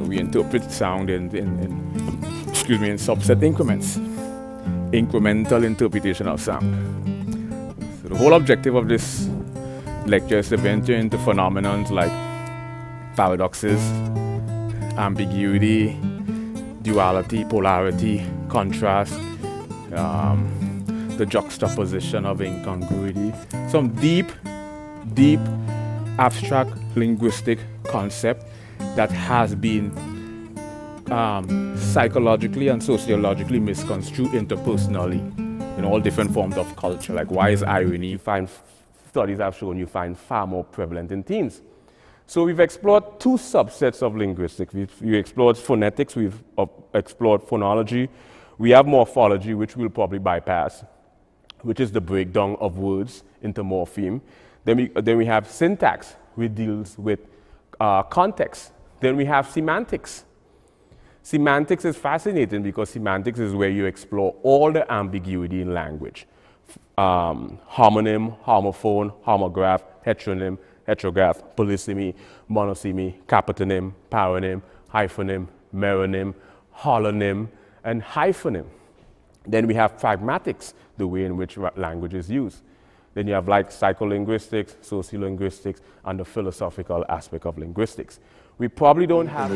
we interpret sound in subset increments. Incremental interpretation of sound. So the whole objective of this lecture is to venture into phenomena like paradoxes, ambiguity, duality, polarity, contrast, the juxtaposition of incongruity, some deep abstract linguistic concept that has been psychologically and sociologically misconstrued interpersonally in all different forms of culture. Like, why is irony, studies have shown you find far more prevalent in teens. So we've explored two subsets of linguistics. We've explored phonetics, we've explored phonology. We have morphology, which we'll probably bypass, which is the breakdown of words into morpheme. Then we have syntax, which deals with context. Then we have semantics. Semantics is fascinating because semantics is where you explore all the ambiguity in language. Homonym, homophone, homograph, heteronym, heterograph, polysemy, monosemy, capitonym, paronym, hyphonym, meronym, holonym, and hyphonym. Then we have pragmatics, the way in which language is used. Then you have like psycholinguistics, sociolinguistics, and the philosophical aspect of linguistics. We probably don't have...